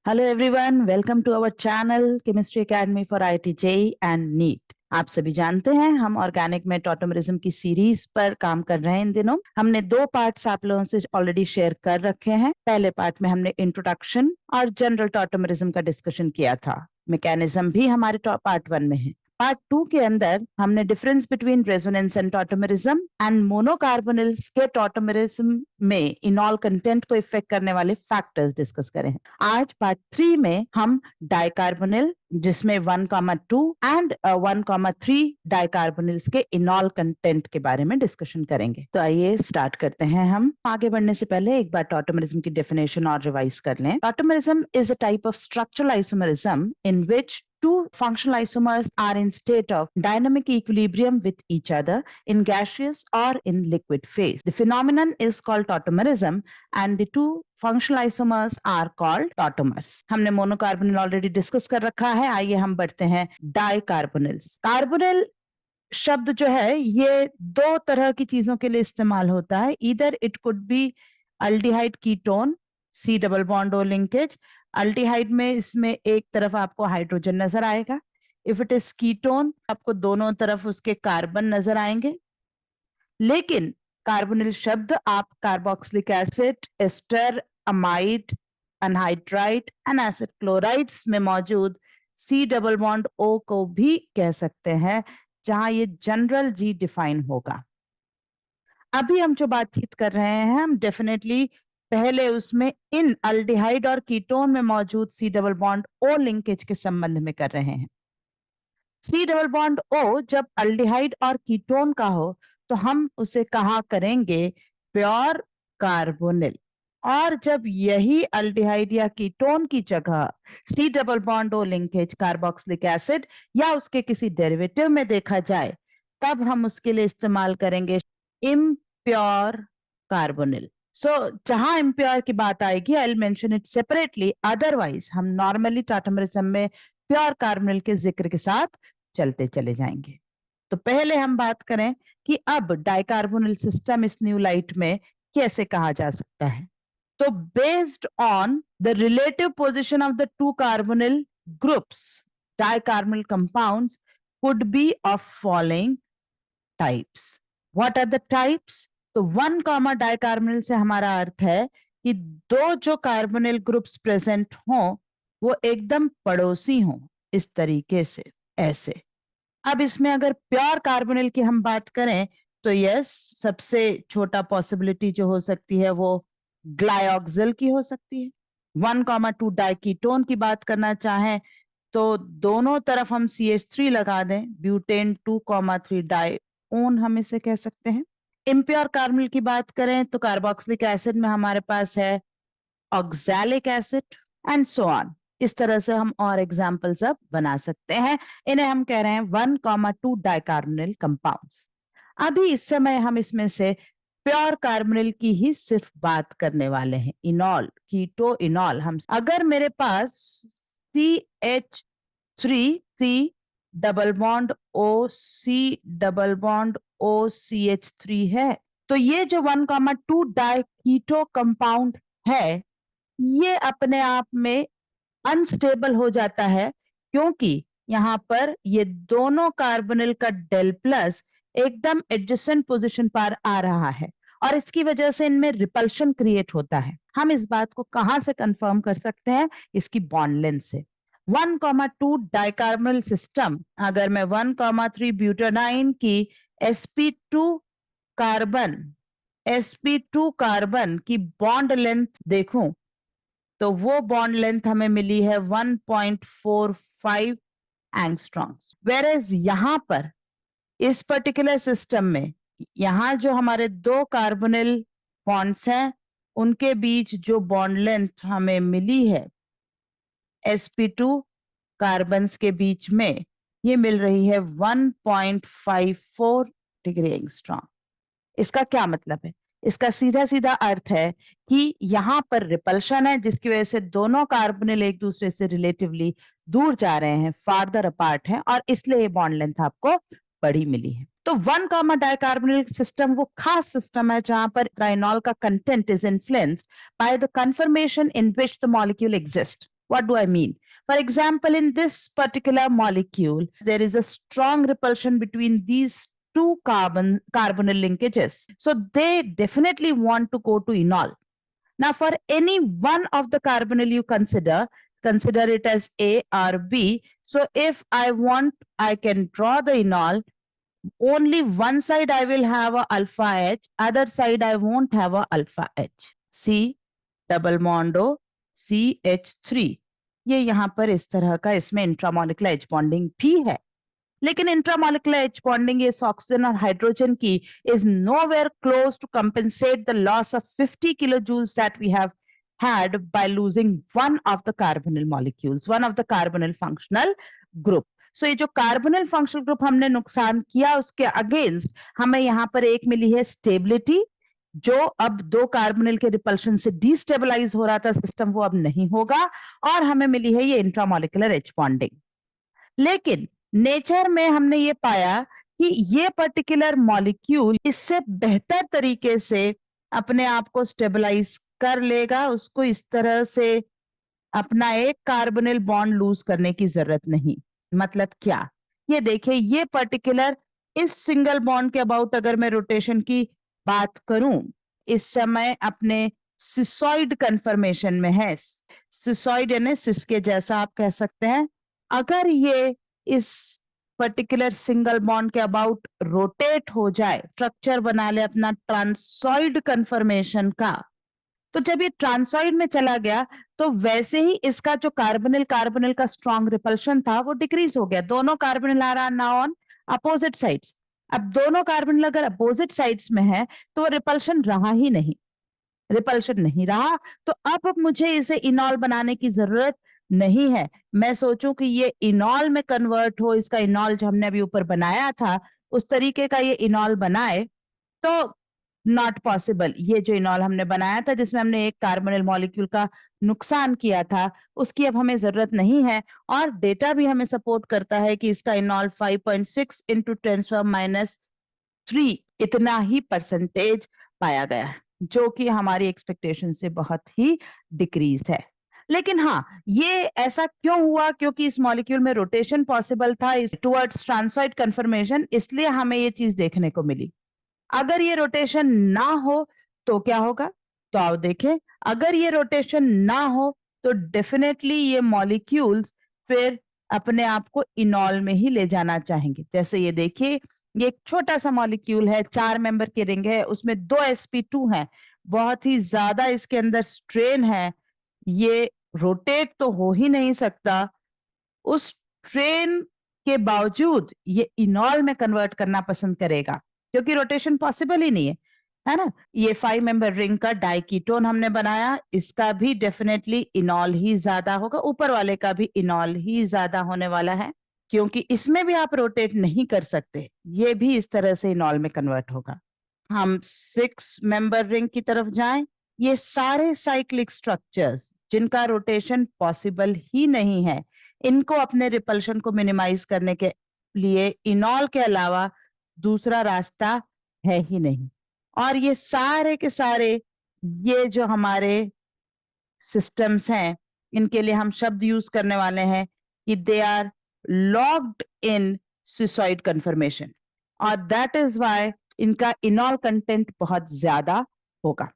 Hello everyone, welcome to our channel chemistry academy for IIT JEE and NEET. आप सभी जानते हैं हम ऑर्गेनिक में टॉटोमेरिज्म की सीरीज पर काम कर रहे हैं। इन दिनों हमने 2 पार्ट्स आप लोगों से ऑलरेडी शेयर कर रखे हैं। पहले पार्ट में हमने इंट्रोडक्शन और जनरल टॉटोमेरिज्म का डिस्कशन किया था। मैकेनिज्म भी हमारे पार्ट 1 में है। पार्ट 2 के अंदर हमने difference between resonance and tautomerism and monocarbonyls के टॉटोमेरिज्म में इनॉल कंटेंट को इफेक्ट करने वाले फैक्टर्स डिस्कस करें हैं। आज पार्ट 3 में हम डाइकार्बोनिल, जिसमें 1,2 एंड 1,3 डाइकार्बोनिल्स के इनॉल कंटेंट के बारे में डिस्कशन करेंगे। तो आइए स्टार्ट करते हैं। हम आगे बढ़ने से पहले एक बार टॉटोमेरिज्म की डेफिनेशन और रिवाइज कर लें। Tautomerism is a type of structural isomerism in which two functional isomers are in state of dynamic equilibrium with each other in gaseous or in liquid phase. The phenomenon is called tautomerism and the two functional isomers are called tautomers. हमने मोनोकार्बोनिल already discuss कर रखा है। आइए हम बढ़ते हैं डाइकार्बोनिल्स। Carbonyl शब्द जो है ये 2 तरह की चीजों के लिए इस्तेमाल होता है। Either it could be aldehyde ketone, C double bond O linkage. Aldehyde में इसमें एक तरफ आपको हाइड्रोजन नजर आएगा। इफ इट इज कीटोन आपको दोनों तरफ उसके कार्बन नजर आएंगे। लेकिन कार्बोनिल शब्द आप carboxylic acid, ester, amide, anhydride and acid chlorides में मौजूद सी डबल बॉन्ड ओ को भी कह सकते हैं, जहां ये जनरल जी डिफाइन होगा। अभी हम जो बातचीत कर रहे हैं हम डेफिनेटली पहले उसमें इन अल्डिहाइड और कीटोन में मौजूद C double bond O linkage के संबंध में कर रहे हैं। सी डबल बॉन्ड ओ जब अल्डिहाइड और कीटोन का हो तो हम उसे कहा करेंगे प्योर कार्बोनिल, और जब यही अल्डिहाइड या कीटोन की जगह C double bond O linkage carboxylic acid या उसके किसी डेरिवेटिव में देखा जाए तब हम उसके लिए इस्तेमाल करेंगे इम्प्योर कार्बोनिल। सो जहां इम्प्योर की बात आएगी I will mention it separately, otherwise हम नॉर्मली टॉटोमेरिज्म में प्योर कार्बोनिल के जिक्र के साथ चलते चले जाएंगे। तो पहले हम बात करें कि अब डाइकार्बोनिल सिस्टम इस न्यू लाइट में कैसे कहा जा सकता है। तो based on the relative position of the 2 carbonyl groups, dicarbonyl compounds could be of following types. What are the types? तो 1 कॉमा डाइकार्बोनिल से हमारा अर्थ है कि 2 जो कार्बोनिल ग्रुप्स प्रेजेंट हों वो एकदम पड़ोसी हों, इस तरीके से, ऐसे। अब इसमें अगर प्योर कार्बोनिल की हम बात करें तो यस, सबसे छोटा पॉसिबिलिटी जो हो सकती है वो ग्लाइऑक्सिल की हो सकती है। 1,2 डाइकीटोन की बात करना चाहें तो दोनों तरफ हम CH3 लगा दें, ब्यूटेन 2,3 डाइओन हम इसे कह सकते हैं। इम्प्योर कार्बोनिल की बात करें तो कार्बोक्सिलिक एसिड में हमारे पास है oxalic acid and so on. इस तरह से हम और एग्जाम्पल्स अब बना सकते हैं। इन्हें हम कह रहे हैं 1,2 डाइकार्बोनिल कंपाउंड्स। अभी इस समय हम इसमें से प्योर कार्बोनिल की ही सिर्फ बात करने वाले हैं। इनॉल, कीटो इनॉल। हम अगर मेरे पास CH3 double bond O C double bond O CH3 है तो ये जो 1,2 डाइकीटो कंपाउंड है ये अपने आप में अनस्टेबल हो जाता है, क्योंकि यहाँ पर ये दोनों कार्बोनिल का डेल प्लस एकदम एडजेसेंट पोजीशन पर आ रहा है और इसकी वजह से इनमें रिपल्शन क्रिएट होता है। हम इस बात को कहां से कंफर्म कर सकते हैं? इसकी बॉन्ड लेंथ से। 1,2 डाइकार्बोनिल सिस्टम, अगर मैं 1,3 ब्यूटानाइन की sp2 कार्बन की बॉन्ड लेंथ देखूं तो वो बॉन्ड लेंथ हमें मिली है 1.45 एंगस्ट्रॉम्स। वेरेज यहां पर इस पर्टिकुलर सिस्टम में यहां जो हमारे 2 कार्बोनिल बॉन्ड्स हैं उनके बीच जो बॉन्ड लेंथ हमें मिली है sp2 कार्बन्स के बीच में ये मिल रही है 1.54 डिग्री एंगस्ट्रॉम। इसका क्या मतलब है? इसका सीधा सीधा अर्थ है कि यहाँ पर रिपल्शन है जिसकी वजह से दोनों कार्बोनिल एक दूसरे से रिलेटिवली दूर जा रहे हैं, फार्दर अपार्ट हैं, और इसलिए ये बॉन्ड लेंथ आपको बड़ी मिली है। तो 1 कॉमा डाइकार्बोनिल सिस्टम वो खास सिस्टम है जहां पर ट्राइनॉल का content is influenced by the confirmation in which the molecule exist. What do I mean? For example, in this particular molecule, there is a strong repulsion between these two carbonyl linkages. So they definitely want to go to enol. Now, for any one of the carbonyl you consider it as A or B. So if I want, I can draw the enol. Only one side I will have a alpha H, other side I won't have a alpha H. C double bond O CH3. ये यहाँ पर इस तरह का इसमें intramolecular H bonding भी है, लेकिन इंट्रामोलिकुलर एच बॉन्डिंग इस ऑक्सीजन और हाइड्रोजन की is nowhere close to compensate the loss of 50 kilojoules that we have had by losing one of the carbonyl molecules, one of the carbonyl functional group. So ये जो carbonyl functional group हमने नुकसान किया, उसके against हमें यहाँ पर एक मिली है स्टेबिलिटी, जो अब दो कार्बोनिल के रिपल्शन से डिस्टेबलाइज हो रहा था सिस्टम, वो अब नहीं होगा, और हमें मिली है ये इंट्रामोलिकुलर एच बॉन्डिंग. लेकिन नेचर में हमने ये पाया कि ये पर्टिकुलर मॉलिक्यूल इससे बेहतर तरीके से अपने आप को स्टेबलाइज कर लेगा, उसको इस तरह से अपना एक कार्बोनिल बॉन्ड लूज करने की जरूरत नहीं. मतलब क्या? ये देखिए, ये पर्टिकुलर इस सिंगल बॉन्ड के अबाउट अगर मैं रोटेशन की बात करूं, इस समय अपने सिसॉइड कन्फर्मेशन में है. सिसॉइड यानी सिस के जैसा आप कह सकते हैं. अगर ये इस पर्टिकुलर सिंगल बॉन्ड के अबाउट रोटेट हो जाए, स्ट्रक्चर बना ले अपना ट्रांसॉइड कन्फर्मेशन का, तो जब ये ट्रांसॉइड में चला गया तो वैसे ही इसका जो कार्बोनिल का स्ट्रॉन्ग रिपल्शन था वो डिक्रीज हो गया. दोनों carbonyl are now on opposite sides. अब दोनों कार्बोनिल अगर अपोजिट साइड्स में है तो वो रिपल्शन नहीं रहा, तो अब मुझे इसे इनॉल बनाने की जरूरत नहीं है. मैं सोचूं कि ये इनॉल में कन्वर्ट हो, इसका इनॉल जो हमने अभी ऊपर बनाया था उस तरीके का ये इनॉल बनाए, तो नॉट पॉसिबल. ये जो इनॉल हमने बनाया था जिसमें हमने एक कार्बोनिल मॉलिक्यूल का नुकसान किया था, उसकी अब हमें जरूरत नहीं है. और डेटा भी हमें सपोर्ट करता है कि इसका इनॉल 5.6 इंटू 10⁻³ इतना ही परसेंटेज पाया गया है, जो कि हमारी एक्सपेक्टेशन से बहुत ही डिक्रीज है. लेकिन हाँ, ये ऐसा क्यों हुआ? क्योंकि इस मॉलिक्यूल में रोटेशन पॉसिबल था इस टुवर्ड्स ट्रांसॉइड कन्फर्मेशन, इसलिए हमें ये चीज देखने को मिली. अगर ये रोटेशन ना हो तो क्या होगा? तो आओ देखें. अगर ये रोटेशन ना हो तो डेफिनेटली ये मॉलिक्यूल्स फिर अपने आप को इनॉल में ही ले जाना चाहेंगे. जैसे ये देखिए, ये एक छोटा सा मॉलिक्यूल है, 4 मेंबर की रिंग है, उसमें 2 sp2 हैं, बहुत ही ज्यादा इसके अंदर स्ट्रेन है, ये रोटेट तो हो ही नहीं सकता. उस ट्रेन के बावजूद ये इनॉल में कन्वर्ट करना पसंद करेगा, क्योंकि रोटेशन पॉसिबल ही नहीं है ना. ये 5 मेंबर रिंग का डाइकीटोन हमने बनाया, इसका भी डेफिनेटली इनॉल ही ज्यादा होगा, ऊपर वाले का भी इनॉल ही ज्यादा होने वाला है, क्योंकि इसमें भी आप रोटेट नहीं कर सकते, ये भी इस तरह से इनॉल में कन्वर्ट होगा. हम 6 मेंबर रिंग की तरफ जाएं. ये सारे साइक्लिक स्ट्रक्चर्स जिनका रोटेशन पॉसिबल ही नहीं है, इनको अपने रिपल्शन को मिनिमाइज करने के लिए इनॉल के अलावा दूसरा रास्ता है ही नहीं. और ये सारे के सारे ये जो हमारे सिस्टम्स हैं, इनके लिए हम शब्द यूज करने वाले हैं कि they are locked in cisoid conformation, और दैट इज व्हाई इनका इनॉल कंटेंट बहुत ज्यादा होगा.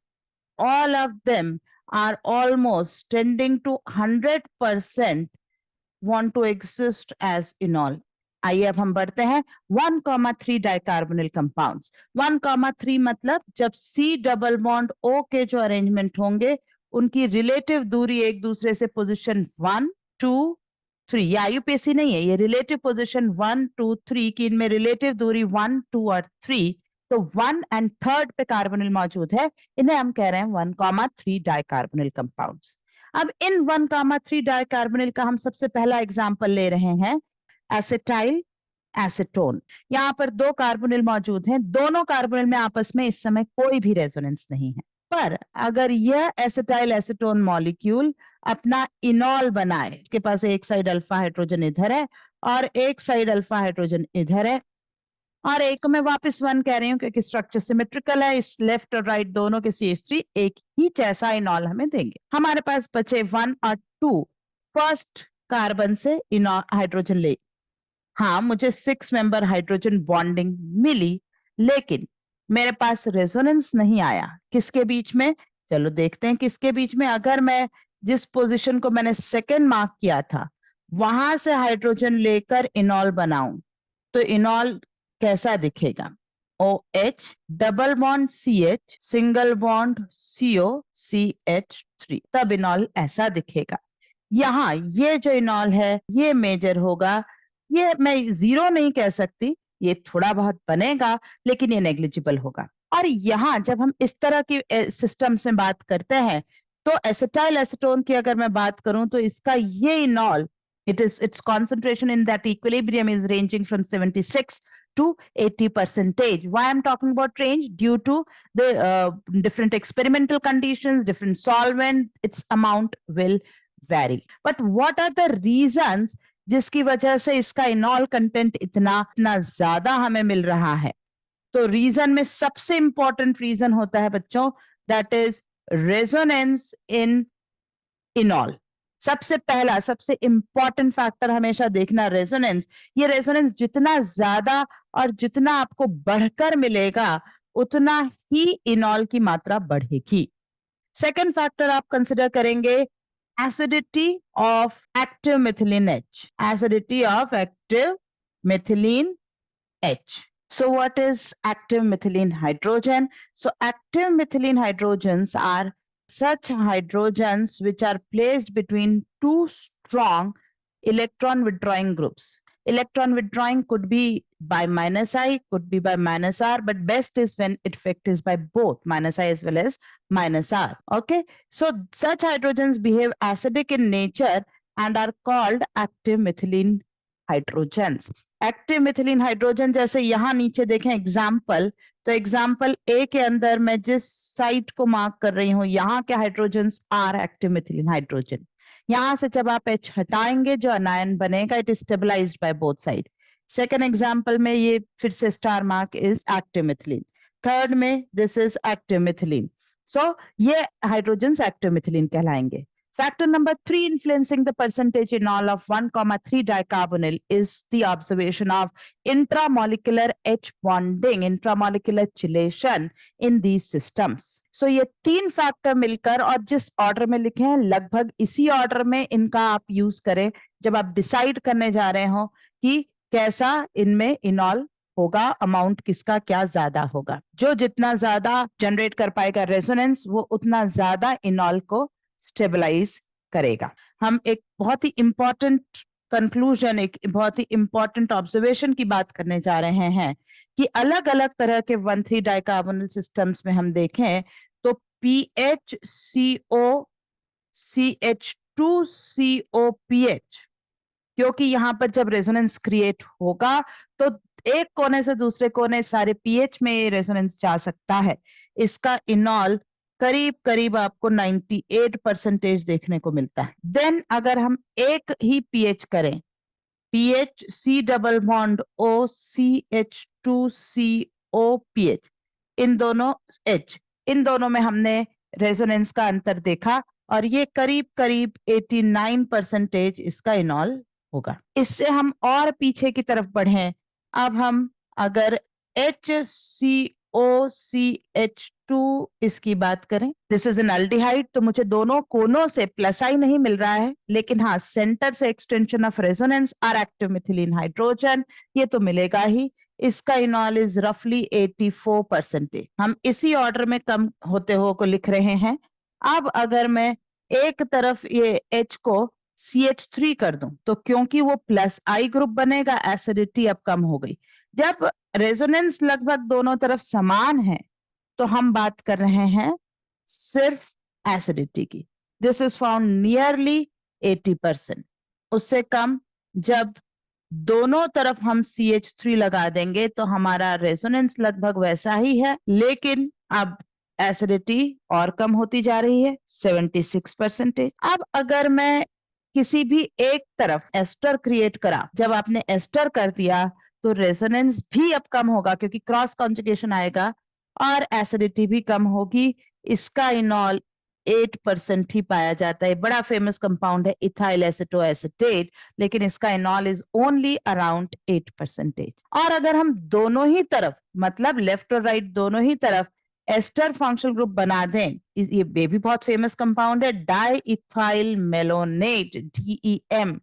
All of them are almost tending to 100% want to exist as enol. आइए अब हम बढ़ते हैं 1,3 डाइकार्बोनिल कंपाउंड्स. 1,3 मतलब जब C डबल बॉन्ड O के जो अरेंजमेंट होंगे उनकी रिलेटिव दूरी एक दूसरे से पोजीशन 1, 2, 3, ये आईयूपीएसी नहीं है, ये रिलेटिव पोजीशन 1, 2, 3 की, इनमें रिलेटिव दूरी 1, 2 और 3, तो 1 एंड 3 पे कार्बोनिल मौजूद है, इन्हें हम कह रहे हैं 1,3 डाइकार्बोनिल कंपाउंड्स. अब इन 1,3 डाइकार्बोनिल का हम सबसे पहला एग्जांपल ले रहे हैं एसिटाइल एसीटोन. यहाँ पर 2 कार्बोनिल मौजूद हैं, दोनों कार्बोनिल में आपस में इस समय कोई भी रेजोनेंस नहीं है. पर अगर यह एसिटाइल एसीटोन मॉलिक्यूल अपना इनॉल बनाए, इसके पास एक साइड अल्फा हाइड्रोजन इधर है और एक साइड अल्फा हाइड्रोजन इधर है, और एक को मैं वापस 1 कह रही हूँ क्योंकि स्ट्रक्चर सिमेट्रिकल है, इस लेफ्ट और राइट दोनों के CH3 एक ही जैसा इनॉल हमें देंगे. हमारे पास बचे 1 और 2. फर्स्ट कार्बन से हाइड्रोजन ले, हाँ मुझे 6 मेंबर हाइड्रोजन बॉन्डिंग मिली, लेकिन मेरे पास रेजोनेंस नहीं आया। किसके बीच में? चलो देखते हैं किसके बीच में। अगर मैं जिस पोजीशन को मैंने सेकंड मार्क किया था वहां से हाइड्रोजन लेकर इनॉल बनाऊं तो इनॉल कैसा दिखेगा? OH, double bond CH, single bond CO, CH3, तब इनॉल ऐसा दिखेगा। यहाँ ये जो इनॉल है ये मेजर होगा। ये मैं जीरो नहीं कह सकती, ये थोड़ा बहुत बनेगा लेकिन ये नेग्लिजिबल होगा। और यहाँ जब हम इस तरह की सिस्टम से बात करते हैं तो एसिटाइल एसीटोन की अगर मैं बात करूं तो इसका ये इनॉल, its concentration in that equilibrium is ranging from 76 to 80%. Why I'm talking about range? Due to the different experimental conditions, different solvent, its amount will vary. But what are the reasons जिसकी वजह से इसका इनॉल content इतना इतना ज्यादा हमें मिल रहा है? तो रीजन में सबसे इंपॉर्टेंट रीजन होता है बच्चों, दैट इज रेजोनेंस इन इनॉल। सबसे पहला सबसे इंपॉर्टेंट फैक्टर हमेशा देखना रेजोनेंस। ये रेजोनेंस जितना ज्यादा और जितना आपको बढ़कर मिलेगा उतना ही इनॉल की मात्रा बढ़ेगी। सेकंड फैक्टर आप कंसिडर करेंगे acidity of active methylene H. Acidity of active methylene H. So what is active methylene hydrogen? So active methylene hydrogens are such hydrogens which are placed between two strong electron withdrawing groups. Electron withdrawing could be by -I, could be by -R, but best is when effect is by both -I as well as -R. Okay, so such hydrogens behave acidic in nature and are called active methylene hydrogens. Active methylene hydrogen जैसे यहाँ नीचे देखें example, तो example ए के अंदर मैं जिस site को मार्क कर रही हूँ यहाँ के hydrogens are active methylene hydrogen. यहाँ से जब आप H हटाएंगे जो अनायन बनेगा it is stabilised by both side. Second example में ये फिर से star mark is active methylene, third में this is active methylene. So ये हाइड्रोजन्स एक्टिव मिथिलीन कहलाएंगे। Factor number 3 influencing the percentage enol of 1,3 dicarbonyl is the observation of intramolecular H bonding, intramolecular chelation in these systems. So ये तीन factor मिलकर और जिस order में लिखे हैं लगभग इसी ऑर्डर में इनका आप यूज करें जब आप डिसाइड करने जा रहे हो कि कैसा इनमें इनॉल होगा, अमाउंट किसका क्या ज्यादा होगा। जो जितना ज्यादा जनरेट कर पाएगा रेजोनेंस वो उतना ज्यादा इनॉल को स्टेबलाइज करेगा। हम एक बहुत ही इंपॉर्टेंट कंक्लूजन, एक बहुत ही इंपॉर्टेंट ऑब्जर्वेशन की बात करने जा रहे हैं कि अलग अलग तरह के 1,3 डाइकार्बोनिल सिस्टम्स में हम देखें तो PHCO CH2COPH, क्योंकि यहाँ पर जब रेजोनेंस क्रिएट होगा तो एक कोने से दूसरे कोने सारे पीएच में रेजोनेंस जा सकता है। इसका इनॉल करीब करीब आपको 98% देखने को मिलता है। देन अगर हम एक ही पीएच करें, pH C double bond O CH2COPH, इन दोनों H, इन दोनों में हमने रेजोनेंस का अंतर देखा और ये करीब करीब 89% इसका इनॉल होगा। इससे हम और पीछे की तरफ बढ़े, अब हम अगर HCOCH2 इसकी बात करें, दिस इज एन अल्डिहाइड, तो मुझे दोनों कोनों से प्लस आई नहीं मिल रहा है लेकिन हाँ सेंटर से extension of resonance are active methylene hydrogen, ये तो मिलेगा ही। इसका इनॉल इज रफली 84%। हम इसी ऑर्डर में कम होते हो को लिख रहे हैं। अब अगर मैं एक तरफ ये H को CH3 कर दूं तो क्योंकि वो प्लस आई ग्रुप बनेगा एसिडिटी अब कम हो गई। जब रेजोनेंस लगभग दोनों तरफ समान है तो हम बात कर रहे हैं सिर्फ एसिडिटी की। This is found nearly 80%। उससे कम जब दोनों तरफ हम CH3 लगा देंगे तो हमारा रेजोनेंस लगभग वैसा ही है लेकिन अब एसिडिटी और कम होती जा रही है 76%। अब अगर मैं किसी भी एक तरफ एस्टर क्रिएट करा, जब आपने एस्टर कर दिया तो रेजोनेंस भी अब कम होगा क्योंकि क्रॉस कॉन्जुगेशन आएगा और एसिडिटी भी कम होगी। इसका इनॉल 8% ही पाया जाता है। बड़ा फेमस कंपाउंड है इथाइल एसिटोएसिटेट, लेकिन इसका इनॉल इज ओनली अराउंड 8%। और अगर हम दोनों ही तरफ, मतलब लेफ्ट और राइट दोनों ही तरफ एस्टर फंक्शनल ग्रुप बना दें, ये भी बहुत फेमस कंपाउंड है, डाई इथाइल मेलोनेट, DEM।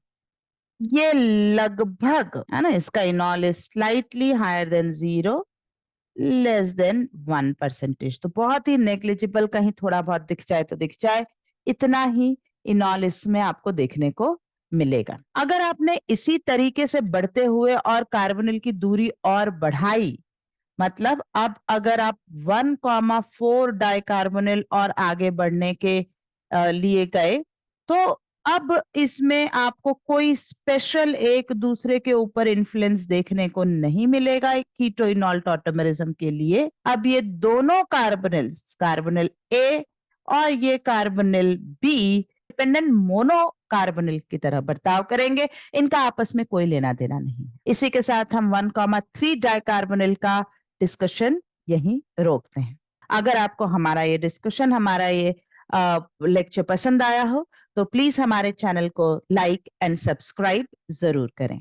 ये लगभग, है ना, इसका enol is slightly higher than 0, less than 1%। तो बहुत ही नेग्लिजिबल, कहीं थोड़ा बहुत दिख जाए तो दिख जाए, इतना ही इनॉल इसमें आपको देखने को मिलेगा। अगर आपने इसी तरीके से बढ़ते हुए और कार्बोनिल की दूरी और बढ़ाई, मतलब अब अगर आप 1,4 डाइकार्बोनिल और आगे बढ़ने के लिए गए, तो अब इसमें आपको कोई स्पेशल एक दूसरे के ऊपर इन्फ्लुएंस देखने को नहीं मिलेगा कीटोइनॉल टॉटमरिज्म के लिए। अब ये दोनों कार्बोनिल, कार्बोनिल ए और ये carbonyl B, dependent mono carbonyl की तरह बर्ताव करेंगे, इनका आपस में कोई लेना देना नहीं। इसी के साथ हम 1,3 डाइकार्बोनिल का डिस्कशन यहीं रोकते हैं। अगर आपको हमारा ये डिस्कशन, हमारा ये लेक्चर पसंद आया हो, तो प्लीज हमारे चैनल को लाइक एंड सब्सक्राइब जरूर करें।